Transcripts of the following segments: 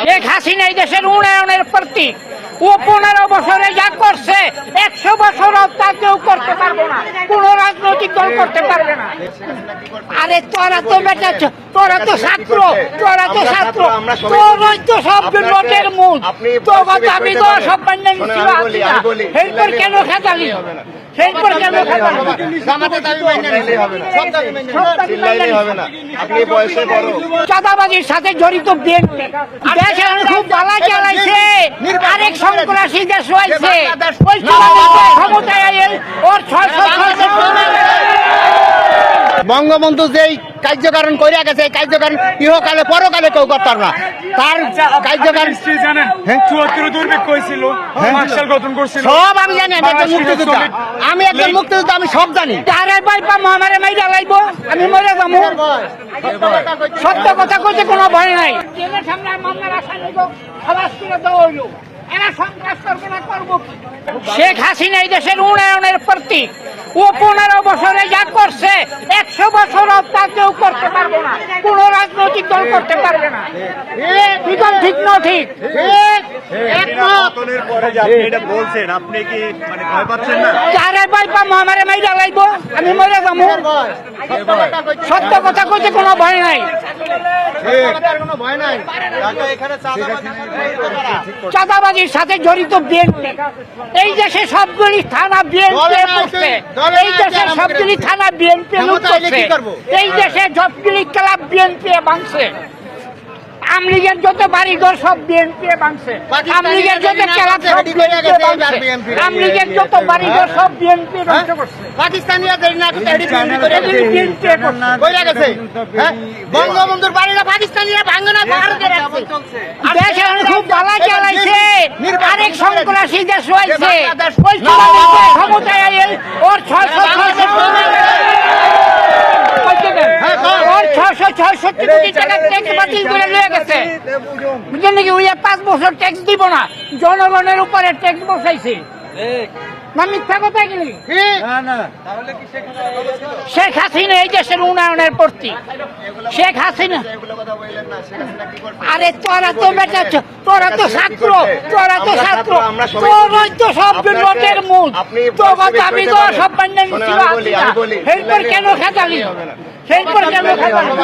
শেখ হাসিনা এই দেশের উন্নয়নের প্রতীক। ও 15 বছরে যা করছে 100 বছরও তা কেউ করতে পারবে না, কোন রাজনৈতিক দল করতে পারবে না। আরে তোরা তো বেটা, তোরা তো ছাত্র, তোরা তো ছাত্র, তোরাই তো সব লোটের মূল। তো আমি তো সব বান্যা ছিল, এরপর কেন খেতালি? এরপর কেন খেতালি? চাঁদাবাজির সাথে জড়িত বিএনপি দেশ খুব বালা চালাইছে, আরেক সন্ত্রাসী দেশ হয়েছে। ওই ক্ষমতায় ওর 600 বঙ্গবন্ধু যেই কার্যকারণ করিয়া গেছে, এই কার্যকারণ ইহকালে পরকালে কেউ করতাম না। তার কার্যকারণ জানেন ৭৪ দুর্ভিক্ষ হয়েছিল, মার্শাল গঠন করছিল, সব আমি জানি। আমি একজন মুক্তিযোদ্ধা, আমি একজন মুক্তিযোদ্ধা, আমি সব জানি। আরে ভাই আমারে মাইরা লাইবো, আমি মরে যাবো। সত্য কথা কইতে কোনো ভয় নাই। জেলের সামনে মামলার আসামি খালাস করে দেওয়া হইলো, এরা সন্ত্রাস করবে না, করবো কি? শেখ হাসিনা এই দেশের উন্নয়নের প্রতীক। ও 15 বছরে যা করছে 100 বছরও তা কেউ করতে পারবে না, কোন রাজনৈতিক দল করতে পারবে না। ঠিক না ঠিক? বলছেন আপনি কি মানে ভয় পাচ্ছেন না? আরে ভাই আমারে মাইরা লাইবো, আমি মরে যাবো। সত্য কথা কইতে কোনো ভয় নাই। চাঁদাবাজির সাথে জড়িত বিএনপি এই দেশে সবগুলি থানা বিএনপি করছে, এই দেশে সবগুলি থানা বিএনপি লুট করছে, এই দেশে সবগুলি ক্লাব বিএনপি ভাঙছে, আমলিগের যত বাড়িঘর সব বিএনপি ভাঙছে, আমলিগের যত ক্লাব সব বিএনপি ভাঙছে, আমলিগের যত বাড়িঘর সব বিএনপি ধ্বংস করছে। পাকিস্তানিরা বঙ্গবন্ধুর বাড়িরা পাকিস্তানিরা ভাঙে না, ভারতে রাখছে। দেশ খুব বালা চালাইছে, আরেক সন্ত্রাসী দেশ হয়েছে। ওই ক্ষমতায় ওর 666 কোটি টাকা ট্যাক্স বাতিল করে নিয়ে গেছে। বুঝলেন নাকি? ওই 5 বছর ট্যাক্স দিব না, জনগণের উপরে ট্যাক্স বসাইছে। না মিথ্যা কথা গেলি? শেখ হাসিনা এই দেশের উন্নয়নের প্রতীক। শেখ হাসিনা আরে তোরা তো বেটা, তোরা তো ছাত্র, তোরা তো ছাত্র, তোরাই তো সব লোটের মূল। তো আমি তো সব বান্যা ছিল, এরপর কেন খেতালি? এরপর কেন খেতালি?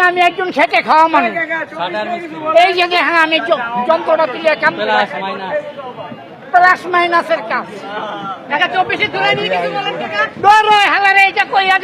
আমি একজন খেটে খাওয়া মানুষ। এই যে হ্যাঁ, আমি যন্ত্রটা তুলে প্লাস মাইনাসের কাজ। 24 ধরে নিয়ে কিছু বলেন, হালারে এটা কইয়া